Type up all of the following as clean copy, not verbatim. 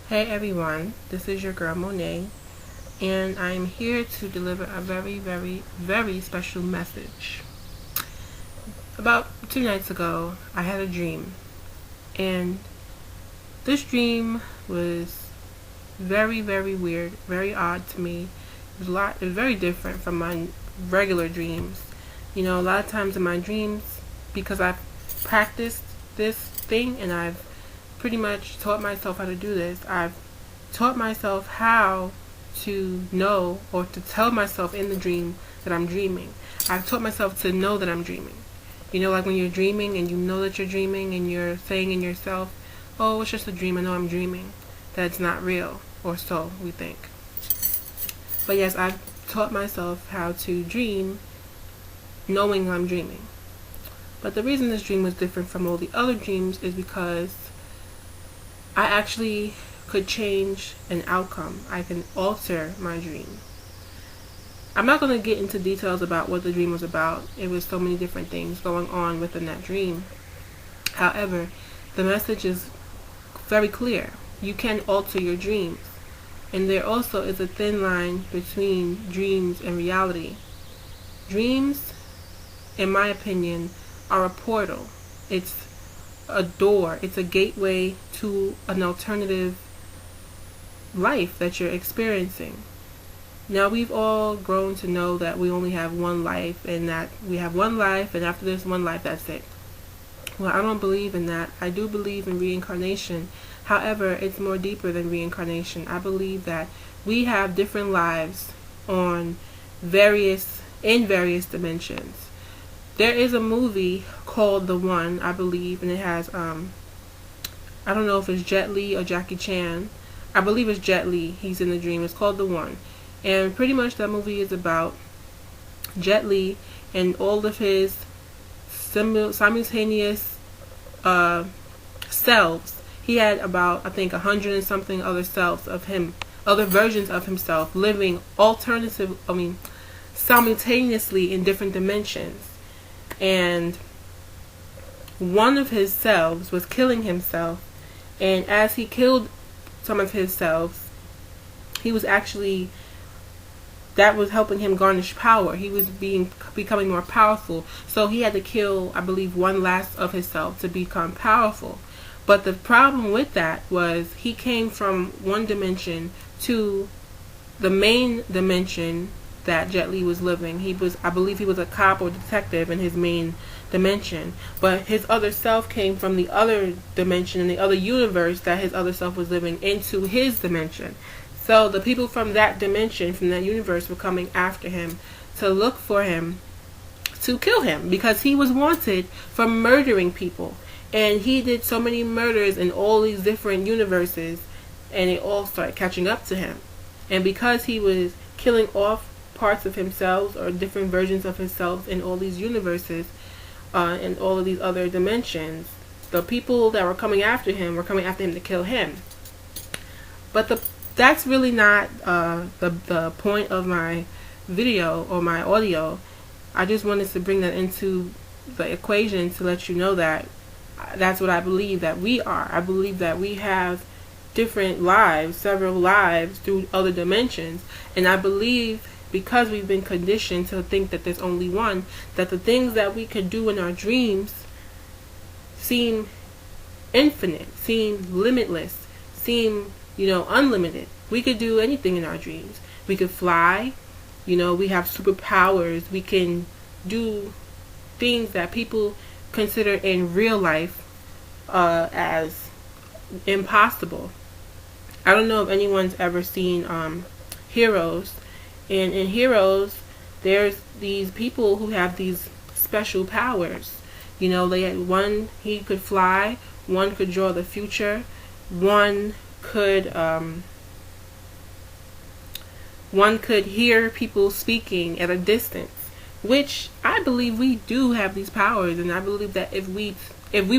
Hey everyone, this is your girl Monet, and I'm here to deliver a very, very, very special message. About 2 nights ago, I had a dream, and this dream was very, very weird, very odd to me. It was very different from my regular dreams. You know, a lot of times in my dreams, because I've practiced this thing and I've pretty much taught myself how to do this, I've taught myself how to know or to tell myself in the dream that I'm dreaming. I've taught myself to know that I'm dreaming. You know, like when you're dreaming and you know that you're dreaming and you're saying in yourself, oh, it's just a dream, I know I'm dreaming. That's not real, or so we think. But yes, I've taught myself how to dream knowing I'm dreaming. But the reason this dream was different from all the other dreams is because I actually could change an outcome. I can alter my dream. I'm not going to get into details about what the dream was about. It was so many different things going on within that dream. However, the message is very clear. You can alter your dreams. And there also is a thin line between dreams and reality. Dreams, in my opinion, are a portal. It's a door. It's a gateway to an alternative life that you're experiencing. Now, we've all grown to know that we only have one life, and that we have one life, and after this one life, that's it. Well, I don't believe in that. I do believe in reincarnation. However, it's more deeper than reincarnation. I believe that we have different lives in various dimensions. There is a movie called The One, I believe, and it has I don't know if it's Jet Li or Jackie Chan. I believe it's Jet Li. He's in the dream. It's called The One. And pretty much that movie is about Jet Li and all of his simultaneous selves. He had about, I think, 100 and something other selves of him, other versions of himself, living simultaneously in different dimensions. And one of his selves was killing himself, and as he killed some of his selves, that was helping him garnish power. He was becoming more powerful. So he had to kill, I believe, one last of his self to become powerful. But the problem with that was he came from one dimension to the main dimension that Jet Li was living. I believe he was a cop or detective in his main dimension. But his other self came from the other dimension, in the other universe that his other self was living, into his dimension. So the people from that dimension, from that universe, were coming after him to look for him, to kill him, because he was wanted for murdering people. And he did so many murders in all these different universes, and it all started catching up to him. And because he was killing off parts of himself or different versions of himself in all these universes and all of these other dimensions, the people that were coming after him to kill him. But that's really not the point of my video or my audio. I just wanted to bring that into the equation to let you know that that's what I believe that we are. I believe that we have different lives, several lives through other dimensions. And I believe, because we've been conditioned to think that there's only one, that the things that we could do in our dreams seem infinite, seem limitless, seem, unlimited. We could do anything in our dreams. We could fly. We have superpowers. We can do things that people consider in real life as impossible. I don't know if anyone's ever seen Heroes. And in Heroes, there's these people who have these special powers. They had one, he could fly. One could draw the future. One could hear people speaking at a distance, which I believe we do have these powers. And I believe that if we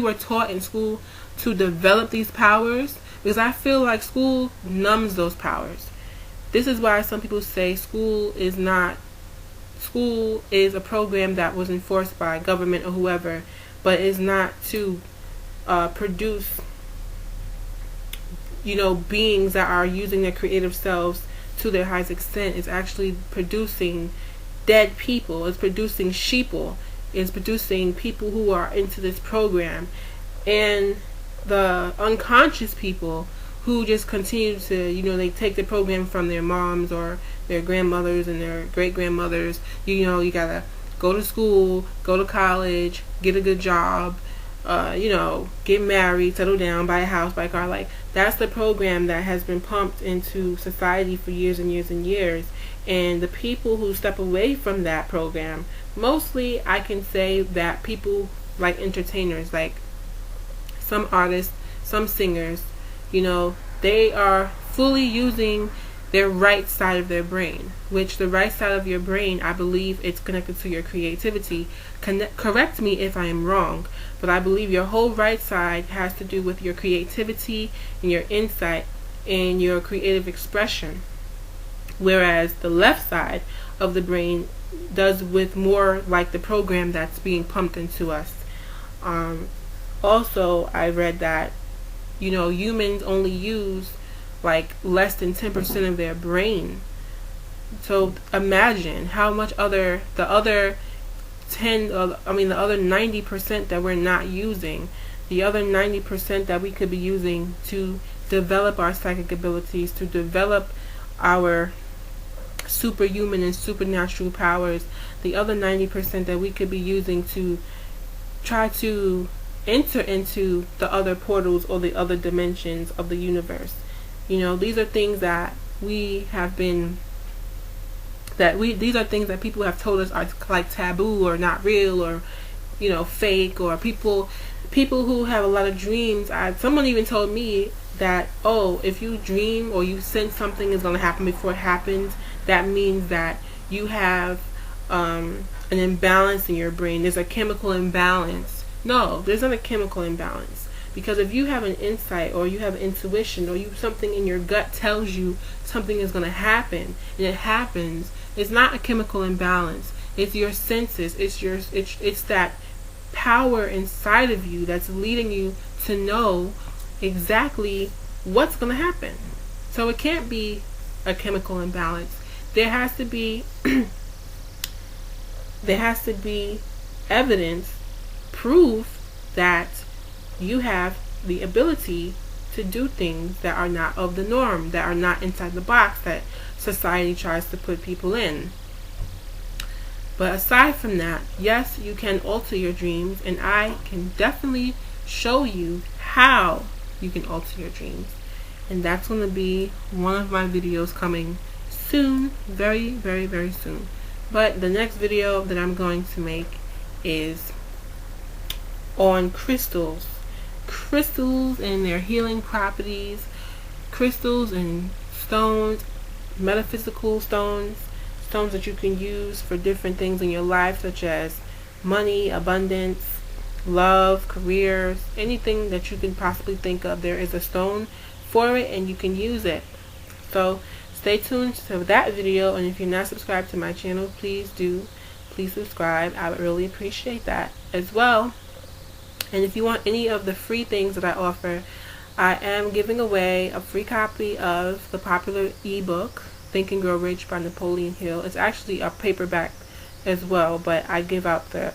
were taught in school to develop these powers, because I feel like school numbs those powers. This is why some people say school is a program that was enforced by government or whoever, but is not to produce beings that are using their creative selves to their highest extent is actually producing dead people. It's producing sheeple. It's producing people who are into this program. And the unconscious people who just continue to, they take the program from their moms or their grandmothers and their great-grandmothers. You gotta go to school, go to college, get a good job, get married, settle down, buy a house, buy a car. Like, that's the program that has been pumped into society for years and years and years. And the people who step away from that program, mostly I can say that people like entertainers, like some artists, some singers, they are fully using their right side of their brain, which the right side of your brain, I believe it's connected to your creativity. Correct me if I am wrong, but I believe your whole right side has to do with your creativity and your insight and your creative expression, whereas the left side of the brain does with more like the program that's being pumped into us. Also, I read that humans only use like less than 10% of their brain. So imagine how much the other 90% that we're not using, the other 90% that we could be using to develop our psychic abilities, to develop our superhuman and supernatural powers, the other 90% that we could be using to try to enter into the other portals or the other dimensions of the universe. These are things that these are things that people have told us are like taboo or not real or fake, or people who have a lot of dreams. Someone even told me that, if you dream or you sense something is going to happen before it happens, that means that you have an imbalance in your brain. There's a chemical imbalance. No, there's not a chemical imbalance. Because if you have an insight or you have intuition or something in your gut tells you something is going to happen and it happens, it's not a chemical imbalance. It's your senses. It's that power inside of you that's leading you to know exactly what's going to happen. So it can't be a chemical imbalance. There has to be evidence, proof that you have the ability to do things that are not of the norm, that are not inside the box that society tries to put people in. But aside from that, yes, you can alter your dreams, and I can definitely show you how you can alter your dreams. And that's going to be one of my videos coming soon, very, very, very soon. But the next video that I'm going to make is on crystals and their healing properties, crystals and stones, metaphysical stones that you can use for different things in your life, such as money, abundance, love, careers, anything that you can possibly think of. There is a stone for it and you can use it. So stay tuned to that video, and if you're not subscribed to my channel, please subscribe. I would really appreciate that as well. And if you want any of the free things that I offer, I am giving away a free copy of the popular ebook Think and Grow Rich by Napoleon Hill. It's actually a paperback as well, but I give out the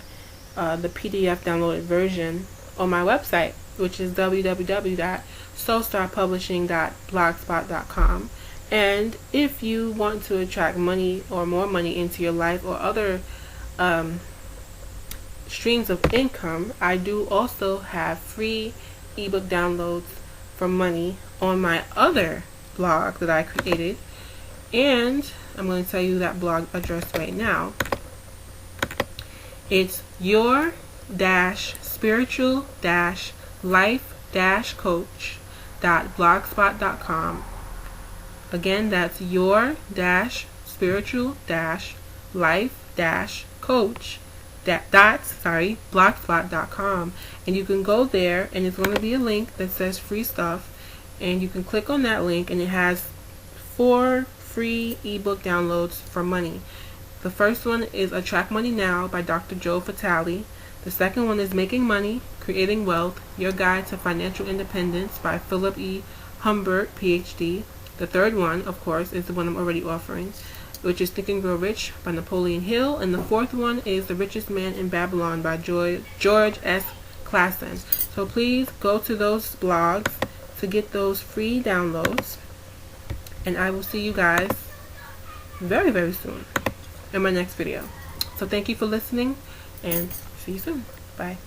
PDF downloaded version on my website, which is www.soulstarpublishing.blogspot.com. And if you want to attract money or more money into your life or other streams of income, I do also have free ebook downloads for money on my other blog that I created, and I'm going to tell you that blog address right now. It's your-spiritual-life-coach.blogspot.com. Again, that's your-spiritual-life-coach blogspot.com, and you can go there and it's going to be a link that says free stuff, and you can click on that link and it has 4 free ebook downloads for money. The first one is Attract Money Now by Dr. Joe Vitale. The second one is Making Money, Creating Wealth, Your Guide to Financial Independence by Philip E. Humbert, PhD. The third one, of course, is the one I'm already offering, which is Think and Grow Rich by Napoleon Hill. And the fourth one is The Richest Man in Babylon by George S. Clason. So please go to those blogs to get those free downloads. And I will see you guys very, very soon in my next video. So thank you for listening, and see you soon. Bye.